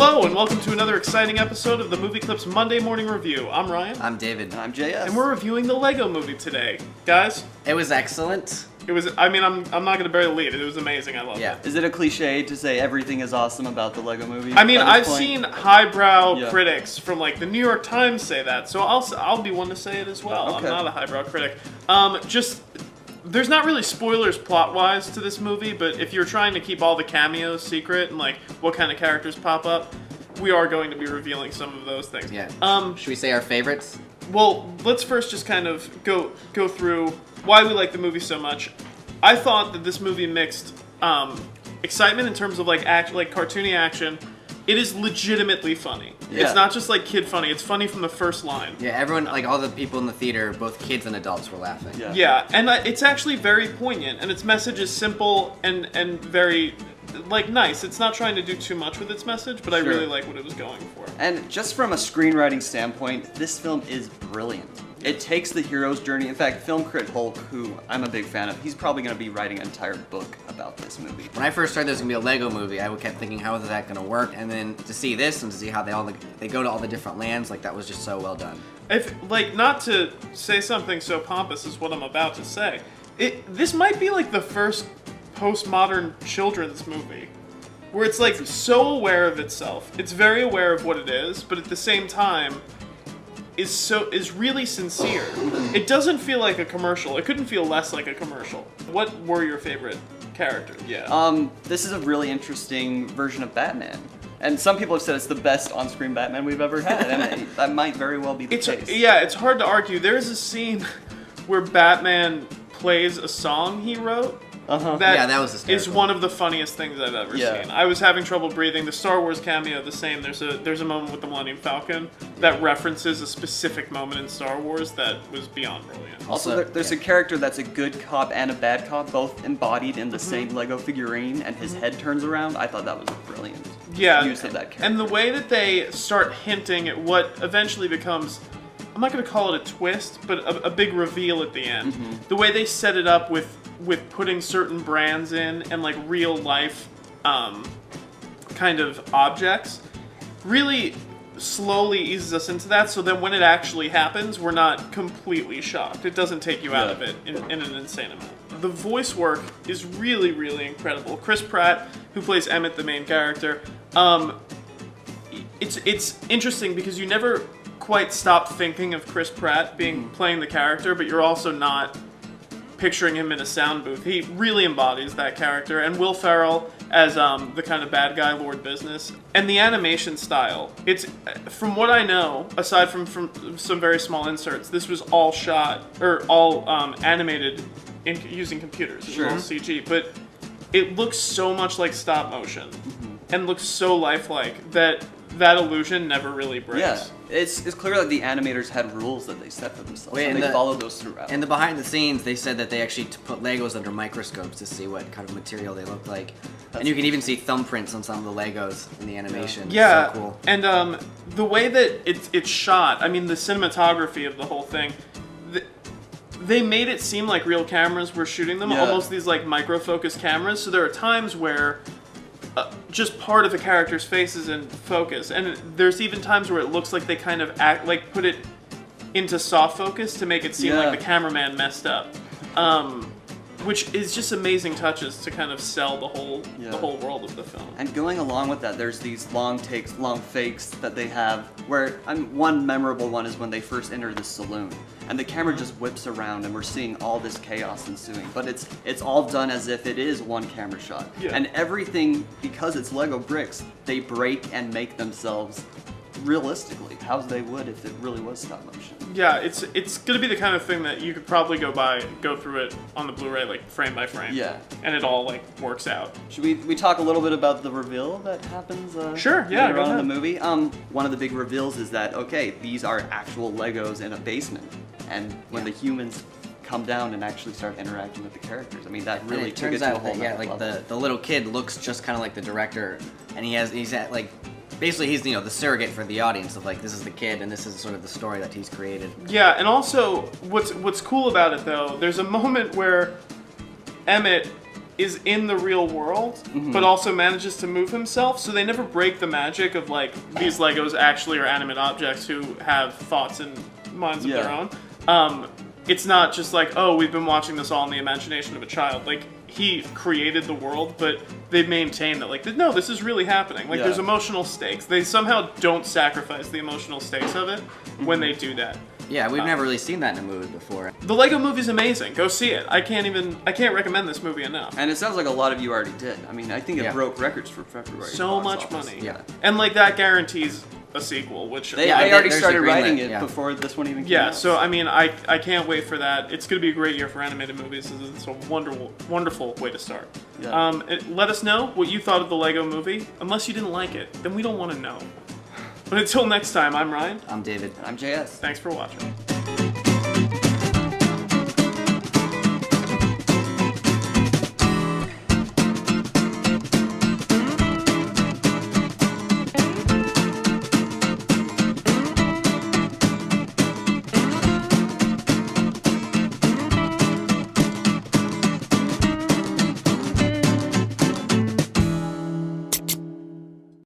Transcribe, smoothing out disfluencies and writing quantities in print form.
Hello, and welcome to another exciting episode of the Movie Clips Monday Morning Review. I'm Ryan. I'm David. And I'm JS. And we're reviewing the Lego Movie today. Guys, It was excellent. it was, I'm not going to bury the lead. It was amazing. I loved it. Is it a cliche to say everything is awesome about the Lego Movie? I mean, at this I've point? seen highbrow critics from like the New York Times say that, so I'll be one to say it as well. Okay. I'm not a highbrow critic. There's not really spoilers plot-wise to this movie, but if you're trying to keep all the cameos secret and like what kind of characters pop up, we are going to be revealing some of those things. Yeah. Should we say our favorites? Well, let's first just kind of go through why we like the movie so much. I thought that this movie mixed excitement in terms of like cartoony action. It is legitimately funny. Yeah. It's not just like kid funny. It's funny from the first line. Yeah, everyone, like all the people in the theater, both kids and adults were laughing. Yeah. Yeah, and it's actually very poignant, and its message is simple and very like nice. It's not trying to do too much with its message, but I Sure. really like what it was going for. And just from a screenwriting standpoint, this film is brilliant. It takes the hero's journey. In fact, film critic Hulk, who I'm a big fan of, he's probably going to be writing an entire book about this movie. When I first heard there was gonna be a Lego movie, I kept thinking, how is that gonna work? And then to see this and to see how they go to all the different lands, like that was just so well done. If like not to say something so pompous as what I'm about to say, this might be like the first postmodern children's movie where it's like so aware of itself. It's very aware of what it is, but at the same time is really sincere. It doesn't feel like a commercial. It couldn't feel less like a commercial. What were your favorite characters? Yeah. This is a really interesting version of Batman. And some people have said it's the best on-screen Batman we've ever had, and that might very well be the case. Yeah, it's hard to argue. There's a scene where Batman plays a song he wrote. That was hysterical. Is one of the funniest things I've ever seen. I was having trouble breathing. The Star Wars cameo, the same. There's a moment with the Millennium Falcon that references a specific moment in Star Wars that was beyond brilliant. Also, there's a character that's a good cop and a bad cop, both embodied in the same Lego figurine, and his head turns around. I thought that was a brilliant use of that character. And the way that they start hinting at what eventually becomes, I'm not going to call it a twist, but a big reveal at the end. The way they set it up with putting certain brands in and like real life kind of objects really slowly eases us into that, so then when it actually happens, we're not completely shocked. It doesn't take you out of it in an insane amount. The voice work is really, really incredible. Chris Pratt, who plays Emmett, the main character, it's interesting because you never quite stop thinking of Chris Pratt playing the character, but you're also not picturing him in a sound booth. He really embodies that character. And Will Ferrell as the kind of bad guy, Lord Business. And the animation style, it's, from what I know, aside from some very small inserts, this was all shot, or all animated using computers. It was all CG. But it looks so much like stop motion and looks so lifelike that illusion never really breaks. Yeah, it's clear that the animators had rules that they set for themselves, and they followed those throughout. In the behind the scenes, they said that they actually put Legos under microscopes to see what kind of material they look like. And you can even see thumbprints on some of the Legos in the animation. Yeah, so cool. And the way that it's shot, I mean, the cinematography of the whole thing, they made it seem like real cameras were shooting them, almost these like micro-focus cameras. So there are times where just part of the character's face is in focus, and there's even times where it looks like they kind of put it into soft focus to make it seem like the cameraman messed up, which is just amazing touches to kind of sell the whole world of the film. And going along with that, there's these long takes, long fakes that they have, where one memorable one is when they first enter the saloon, and the camera just whips around, and we're seeing all this chaos ensuing. But it's all done as if it is one camera shot, and everything, because it's Lego bricks, they break and make themselves realistically, how they would if it really was stop motion. Yeah, it's gonna be the kind of thing that you could probably go through it on the Blu-ray like frame by frame. Yeah. And it all like works out. Should we talk a little bit about the reveal that happens Sure, yeah, later go on in ahead. the movie? One of the big reveals is that, okay, these are actual Legos in a basement. And when the humans come down and actually start interacting with the characters, I mean, that really took it to a whole nother level. the little kid looks just kind of like the director, and he's at like, basically he's the surrogate for the audience of like, this is the kid and this is sort of the story that he's created. Yeah, and also what's cool about it though, there's a moment where Emmett is in the real world, but also manages to move himself. So they never break the magic of like these Legos actually are animate objects who have thoughts and minds of their own. It's not just like, oh, we've been watching this all in the imagination of a child. Like, he created the world, but they maintain that, like, no, this is really happening. Like, there's emotional stakes. They somehow don't sacrifice the emotional stakes of it when they do that. Yeah, we've never really seen that in a movie before. The Lego Movie's amazing. Go see it. I can't recommend this movie enough. And it sounds like a lot of you already did. I mean, I think it broke records for February. So box much office. money. Yeah. And, like, that guarantees a sequel, which... They Yeah, already there's started a green writing lit, it yeah. before this one even came Yeah, out. so I mean, I can't wait for that. It's going to be a great year for animated movies. It's a wonderful way to start. Yeah. Let us know what you thought of the Lego Movie. Unless you didn't like it, then we don't want to know. But until next time, I'm Ryan. I'm David. I'm JS. Thanks for watching.